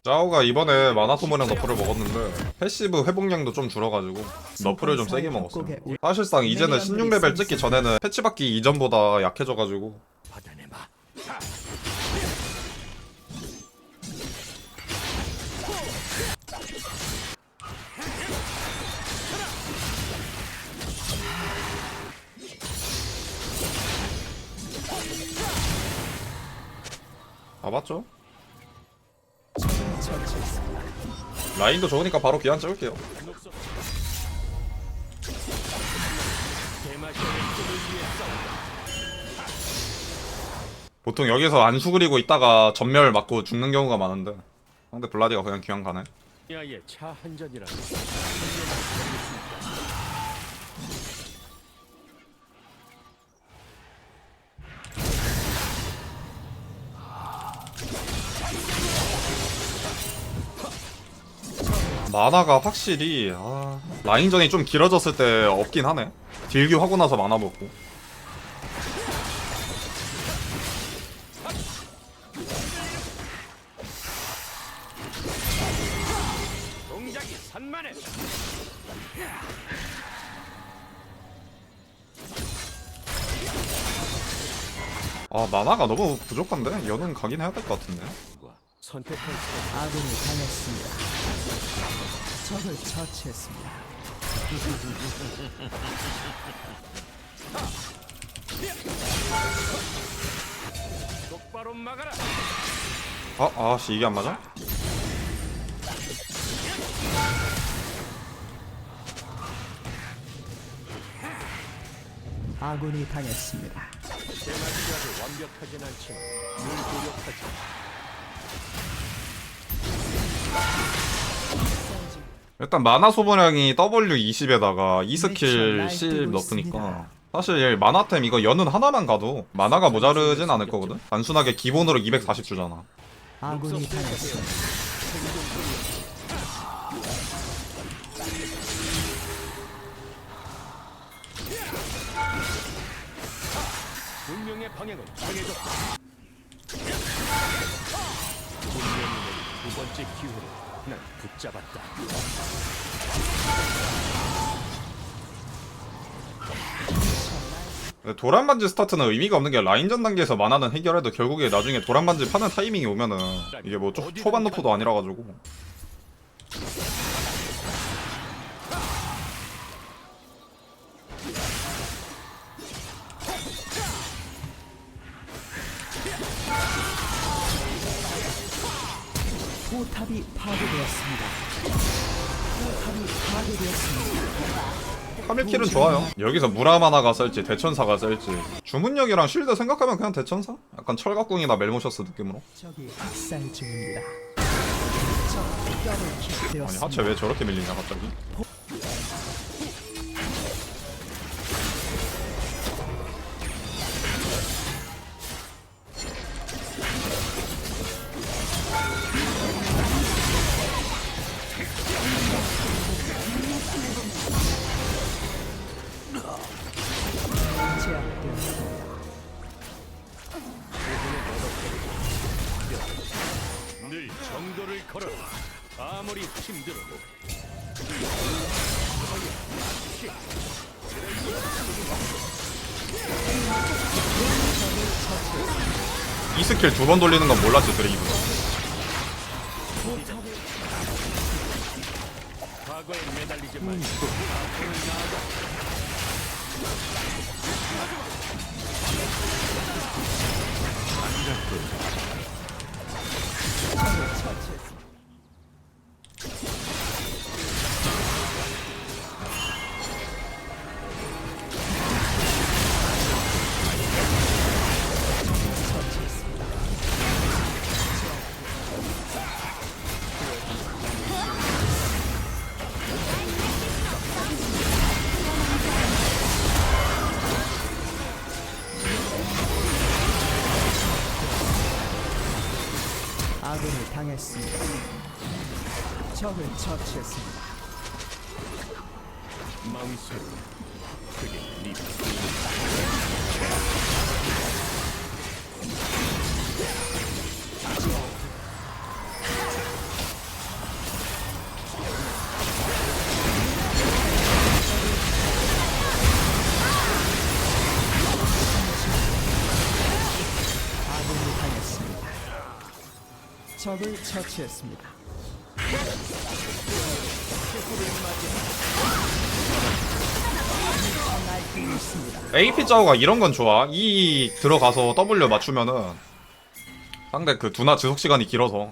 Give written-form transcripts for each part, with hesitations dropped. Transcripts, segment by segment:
짜오가 이번에 마나소모량 너프를 먹었는데 패시브 회복량도 좀 줄어가지고 너프를 좀 세게 먹었어요. 사실상 이제는 16레벨 찍기 전에는 패치받기 이전보다 약해져가지고 봐봤죠? 라인도 좋으니까 바로 기한 찍을게요. 보통 여기서 안 수그리고 있다가 전멸 맞고 죽는 경우가 많은데 상대 블라디가 그냥 귀한 가네. 야의 차 한 잔이라. 만화가 확실히 라인전이 좀 길어졌을 때 없긴 하네. 딜교 하고 나서 만화 먹고. 동작이 산만해. 만화가 너무 부족한데? 연은 가긴 해야 될 것 같은데. 선택할 아군이 당했습니다. 적을 처치했습니다. 똑바로 막아라. 아씨 이게 안 맞아? 아군이 당했습니다. 제맛이라도 완벽하진 않지만 늘 노력하지. 일단 만화 소모량이 W20에다가 2스킬 10 넣으니까 사실 만화템 이거 연은 하나만 가도 만화가 모자르진 않을 거거든? 단순하게 기본으로 240 주잖아. 아군이 당했습니다. 운명의 방향을 정해줬다. 운명이 내린 두 번째 기회를 난 붙잡았다. 도란반지 스타트는 의미가 없는 게 라인전 단계에서 만화는 해결해도 결국에 나중에 도란반지 파는 타이밍이 오면은 이게 뭐 초반 너프도 아니라가지고 포탑이 파괴되었습니다. 포탑이 파괴되었습니다. 3일킬은 좋아요. 여기서 무라마나가 쓸지 대천사가 쓸지 주문력이랑 쉴드 생각하면 그냥 대천사? 약간 철갑궁이나 멜모셔스 느낌으로. 적이 학살 중입니다. 적 더블킬 아니 되었습니다. 하체 왜 저렇게 밀리냐 갑자기. 제압되었습니다. 늘 정도를 걸어라. 아무리 힘들어도. 이 스킬 두 번 돌리는 건 몰랐지 드레이브. 과거에 매달리지 말고 앞으로 나아가. 아군이 당했습니다. 적을 처치했습니다. 망설임. 그게 네 적을 처치했습니다. 날뛰고 있습니다. AP 짜오가 이런 건 좋아. E 들어가서 W 맞추면은 상대 그 두나 지속 시간이 길어서.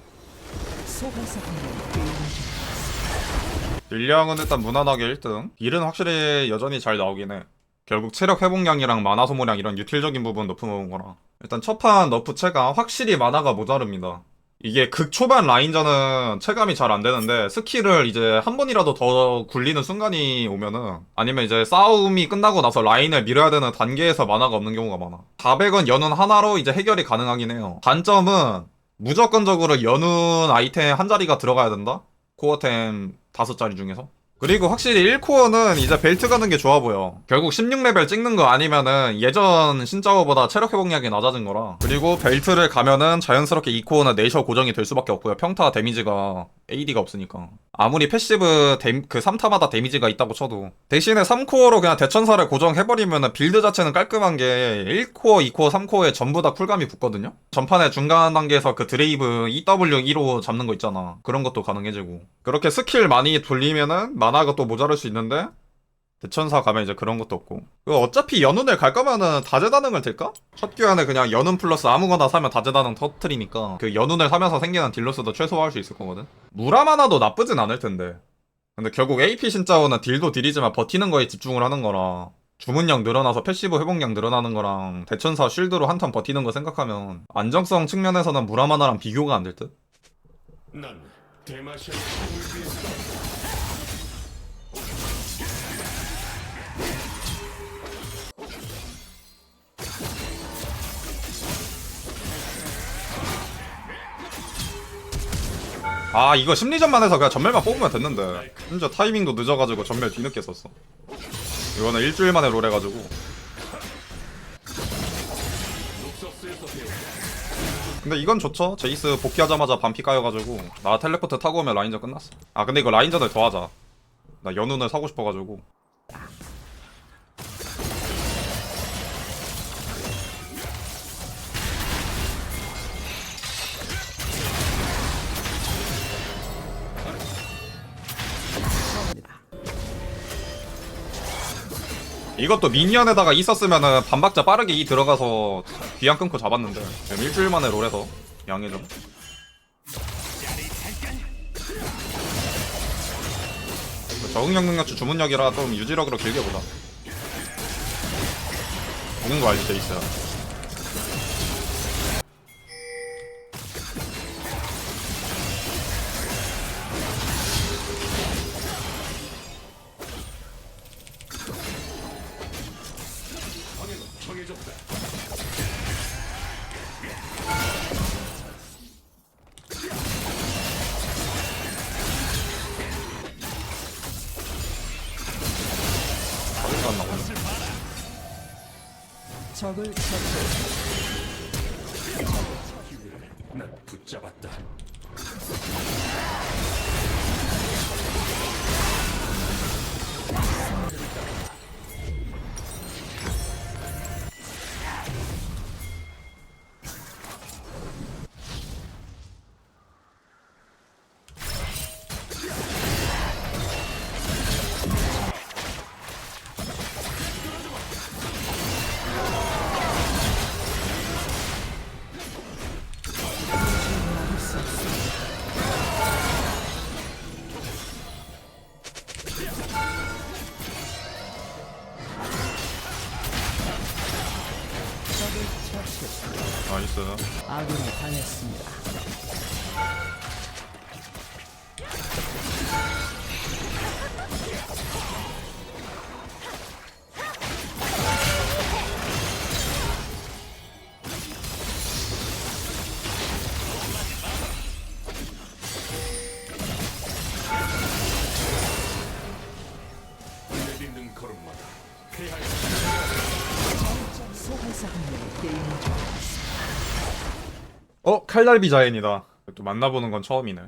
소환사 한명 게임 중. 딜량은 일단 무난하게 1등. 딜은 확실히 여전히 잘 나오긴 해. 결국 체력 회복량이랑 마나 소모량 이런 유틸적인 부분 너프 먹은 거라. 일단 첫판 너프 체감 확실히 마나가 모자릅니다. 이게 극 초반 라인전은 체감이 잘 안 되는데 스킬을 이제 한 번이라도 더 굴리는 순간이 오면은 아니면 이제 싸움이 끝나고 나서 라인을 밀어야 되는 단계에서 마나가 없는 경우가 많아. 400은 연운 하나로 이제 해결이 가능하긴 해요. 단점은 무조건적으로 연운 아이템 한 자리가 들어가야 된다? 코어템 5자리 중에서. 그리고 확실히 1코어는 이제 벨트 가는 게 좋아 보여. 결국 16레벨 찍는 거 아니면은 예전 신짜오보다 체력 회복량이 낮아진 거라. 그리고 벨트를 가면은 자연스럽게 2코어는 네이셔 고정이 될 수밖에 없고요. 평타 데미지가 AD가 없으니까. 아무리 패시브 그 3타마다 데미지가 있다고 쳐도. 대신에 3코어로 그냥 대천사를 고정해버리면은 빌드 자체는 깔끔한 게 1코어, 2코어, 3코어에 전부 다 쿨감이 붙거든요? 전판에 중간 단계에서 그 드레이브 EW2로 잡는 거 있잖아. 그런 것도 가능해지고. 그렇게 스킬 많이 돌리면은 마나가 또 모자랄 수 있는데 대천사 가면 이제 그런 것도 없고. 어차피 연운을 갈 거면은 다재다능을 들까? 첫 교환에 그냥 연운 플러스 아무거나 사면 다재다능 터트리니까 그 연운을 사면서 생기는 딜로스도 최소화할 수 있을 거거든. 무라마나도 나쁘진 않을 텐데. 근데 결국 AP 신짜오는 딜도 딜이지만 버티는 거에 집중을 하는 거라 주문량 늘어나서 패시브 회복량 늘어나는 거랑 대천사 쉴드로 한턴 버티는 거 생각하면 안정성 측면에서는 무라마나랑 비교가 안 될 듯? 난 대마시아 아 이거 심리전만 해서 그냥 전멸만 뽑으면 됐는데 심지어 타이밍도 늦어가지고 전멸 뒤늦게 썼어. 이거는 일주일 만에 롤 해가지고. 근데 이건 좋죠. 제이스 복귀하자마자 반피 까여가지고 나 텔레포트 타고 오면 라인전 끝났어. 아 근데 이거 라인전을 더 하자. 나 연운을 사고 싶어가지고. 이것도 미니언에다가 있었으면은 반박자 빠르게 이 들어가서 귀양 끊고 잡았는데 지금 일주일 만에 롤해서 양해좀. 적응력 능력치 주문력이라 좀 유지력으로 길게 보자. 보는 거 알지 제이스야. 정해졌다. 가격도 안 나오네. 적을 처치했습니다. 난 붙잡았다. 적을 처치했습니다. 나이스. 아군이 당했습니다. 내딛는 걸음마다 폐할 소환사 한명 게임 중. 칼날비 자연이다. 또 만나보는 건 처음이네.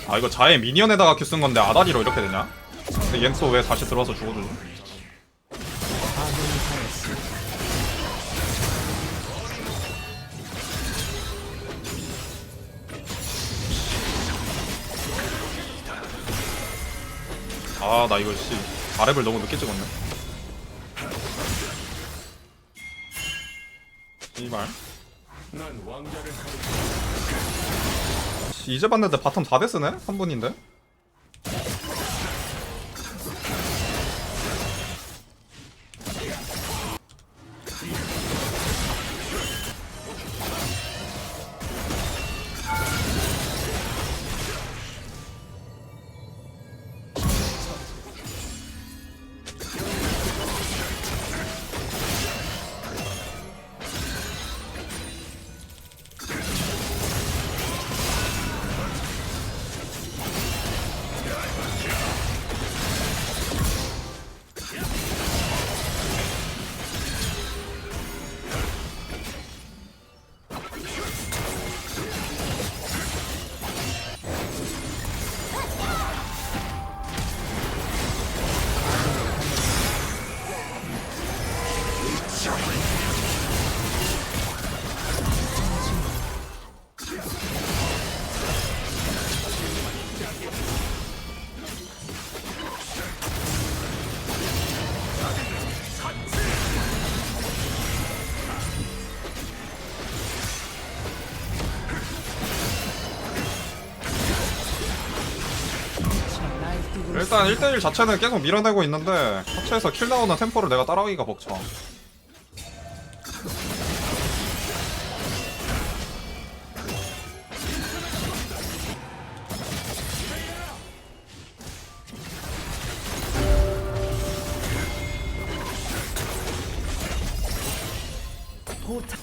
아 이거 자해 미니언에다가 큐 쓴 건데 아다리로 이렇게 되냐? 근데 얜 또 왜 다시 들어와서 죽어주지? 아군이 당했습니다. 아 나 이거 씨 아랩을 너무 늦게 찍었네. 씨발. 난 왕자를 이제 봤는데 바텀 다 됐으네? 3분인데? 일단 1대1 자체는 계속 밀어내고 있는데 하체에서 킬 나오는 템포를 내가 따라가기가 벅차. 포탑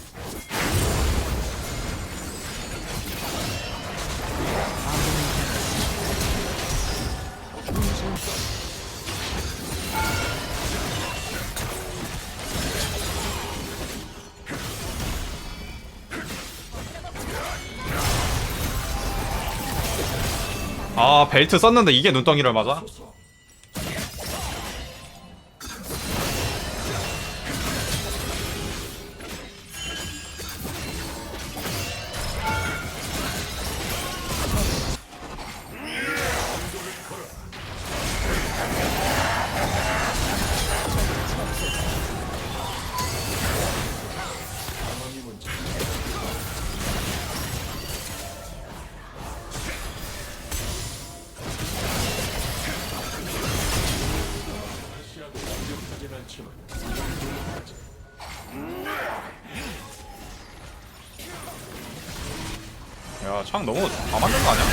아 벨트 썼는데 이게 눈덩이를 맞아? 야, 창 너무 다 맞는 거 아니야?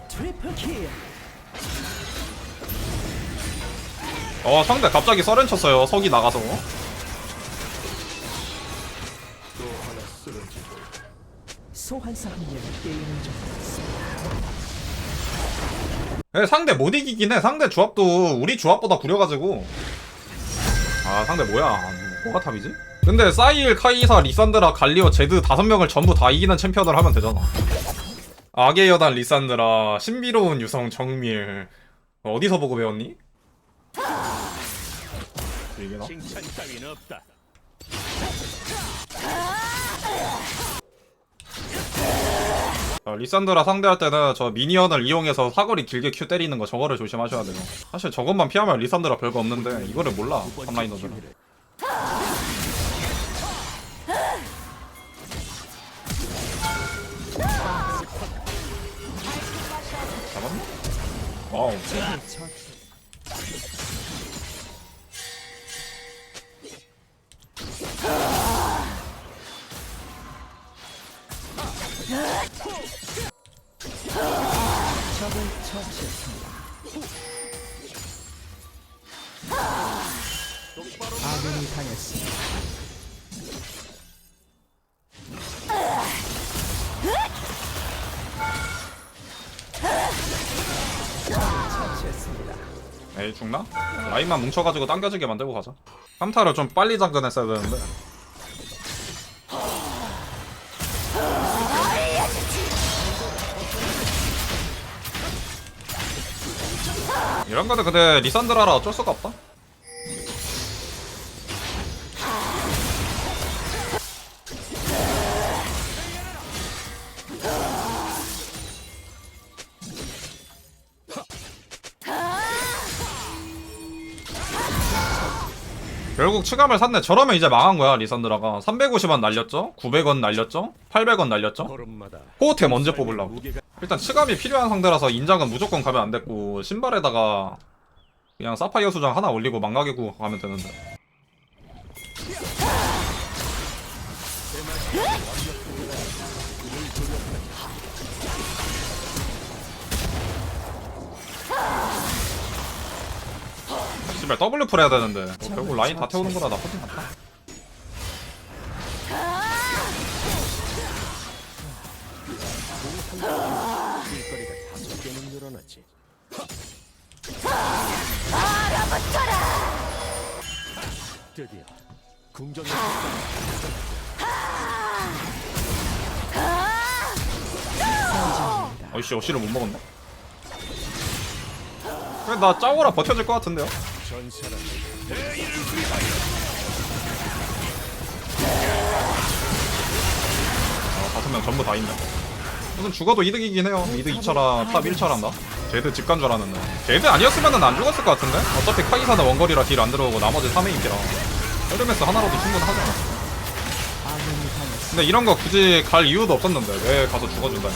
트리플 킬. 상대 갑자기 서렌 쳤어요. 석이 나가서. 소환사 한 명이 게임을 종료했습니다. 네, 상대 못 이기긴 해. 상대 조합도 우리 조합보다 구려가지고. 아, 상대 뭐야? 뭐가 탑이지? 근데 사일, 카이사, 리산드라, 갈리오, 제드 5명을 전부 다 이기는 챔피언을 하면 되잖아. 악의 여단 리산드라, 신비로운 유성 정밀. 어디서 보고 배웠니? 이게 나? 칭찬 따윈 없다. 리산드라 상대할 때는 저 미니언을 이용해서 사거리 길게 Q 때리는 거 저거를 조심하셔야 돼요. 사실 저것만 피하면 리산드라 별거 없는데 이거를 몰라 탑라이너들은. 잡았니? 와우. 적을 처치했습니다. 아군이 당했습니다. 처치했습니다. 에이 죽나? 라인만 뭉쳐가지고 당겨지게 만들고 가자. 3타를 좀 빨리 장전했어야 되는데. 이런 거는 근데 리산드라라 어쩔 수가 없다. 결국 치감을 샀네. 저러면 이제 망한 거야. 리산드라가 350원 날렸죠, 900원 날렸죠, 800원 날렸죠. 걸음마다 호호템 언제 뽑으려고. 무게가 일단 치감이 필요한 상대라서 인장은 무조건 가면 안 됐고, 신발에다가 그냥 사파이어 수장 하나 올리고 망가게 구워 가면 되는데. 씨발 W 풀 해야 되는데 뭐 결국 라인 다 태우는 거라 나쁘진 않다. 길거리가 5개는 늘어났지. 드디어 궁정의 어이씨 어씨를 못 먹었네. 그래 나 짜오라 버텨질 것 같은데요. 전사라 아 5명 전부 다 있네. 무슨 죽어도 이득이긴 해요. 이득 2차랑 탑 1차란다. 제드 집 간 줄 알았는데 제드 아니었으면 안 죽었을 것 같은데. 어차피 카이사는 원거리라 딜 안 들어오고 나머지 3회인기라 헤르메스 하나라도 충분하잖아. 아군이 당했습니다. 근데 이런 거 굳이 갈 이유도 없었는데 왜 가서 죽어준다니.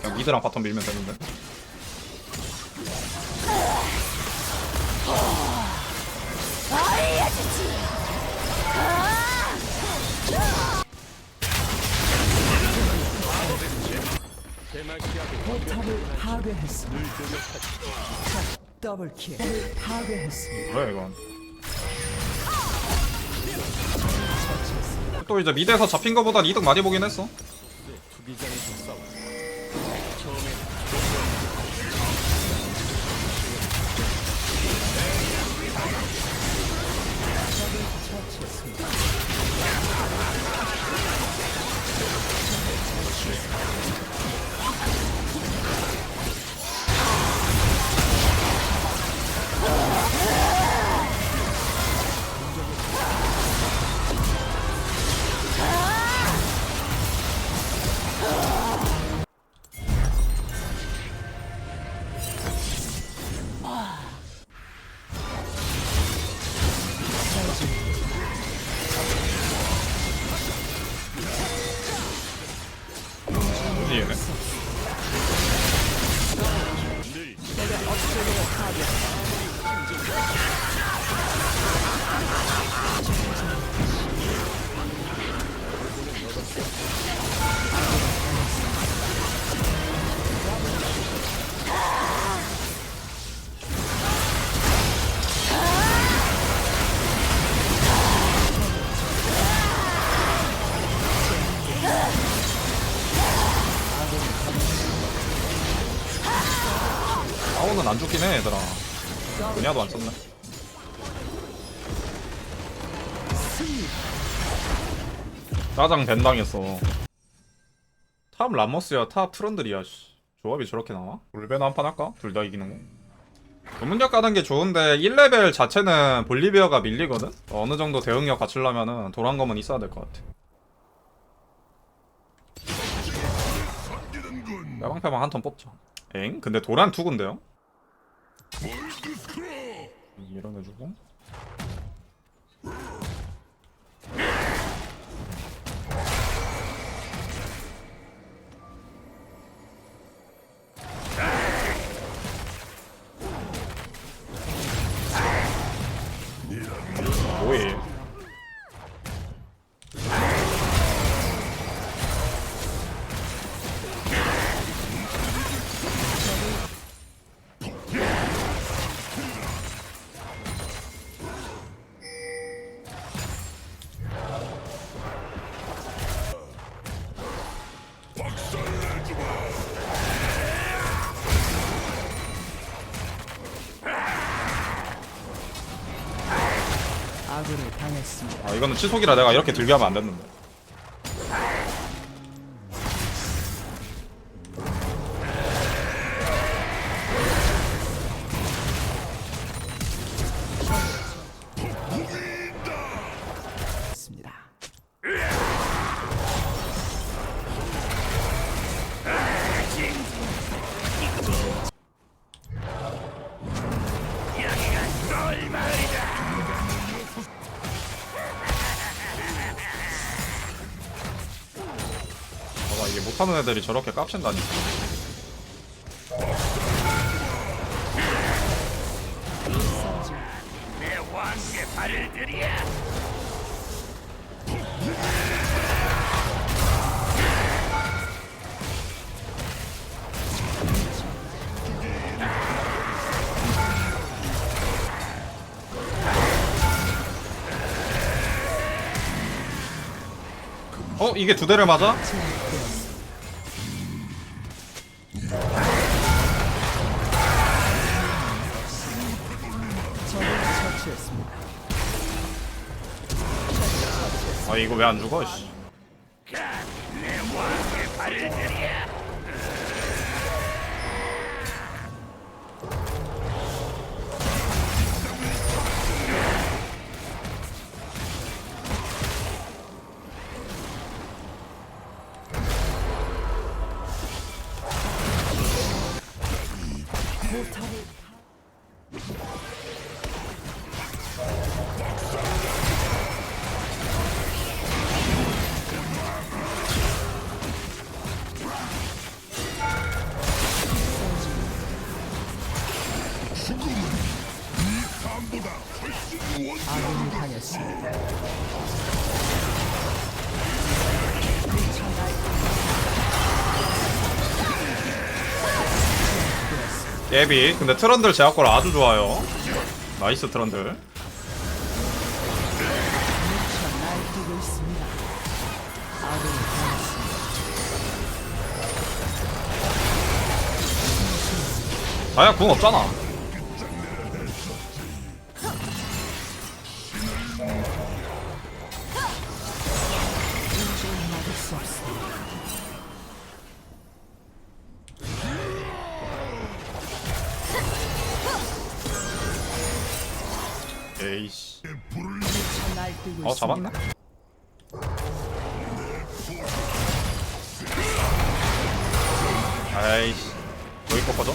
그냥 미드랑 바텀 밀면 되는데. 포탑을 파괴했습니다. 더블킬. 파괴했습니다. 뭐야 이건. 또 이제 미드에서 잡힌 거보단 이득 많이 보긴 했어. 투기장에서 싸워. 뭐지 얘네. 아오는 안 죽긴 해 얘들아. 그냐도 안 썼네. 짜장 벤당했어. 탑 람머스야 탑 트런들이야. 씨. 조합이 저렇게 나와? 울베나 한판 할까? 둘 다 이기는 거? 전문력 가는 게 좋은데 1레벨 자체는 볼리비아가 밀리거든? 어느 정도 대응력 갖추려면은 도란검은 있어야 될 것 같아. 빼방빼방 한 턴 뽑자. 엥? 근데 도란 투군데요? 밀어내주고 뭐해. 파괴를 당했습니다. 아 이거는 치속이라 내가 이렇게 들게 하면 안 됐는데. 습니다. 봐봐 이게 못하는 애들이 저렇게 깝친다니까. 어? 이게 두 대를 맞아? 적을 처치했습니다. 아 이거 왜 안 죽어? 씨. 포탑을 아군이 당했습니다. 예비. 근데 트런들 제압골 아주 좋아요. 나이스 트런들. 미쳐 날뛰고 있습니다. 아군이 당했습니다. 아야 궁 없잖아. 도저히 막을 수 없습니다. 에이씨. 미쳐 날뛰고 어 있습니다. 잡았네? 아이씨. 여기 거 꺼져?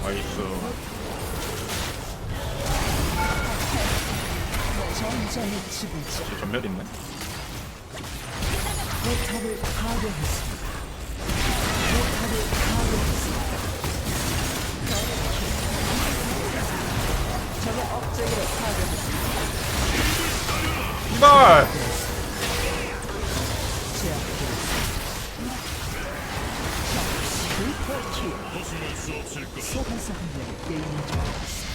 나이스. 전장의 지배자 전멸 있네. 포탑을 파괴했습니다. 포탑을 파괴했습니다. 적의 업적으로 파괴했습니다. 이발! 제압되었습니다. 슈퍼킬. 소환사 한 명이 게임을 종료했습니다.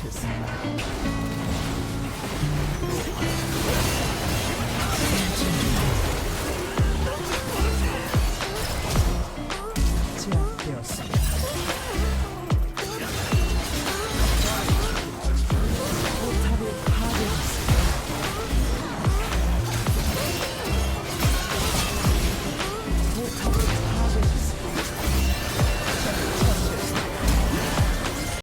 마쳤습니다.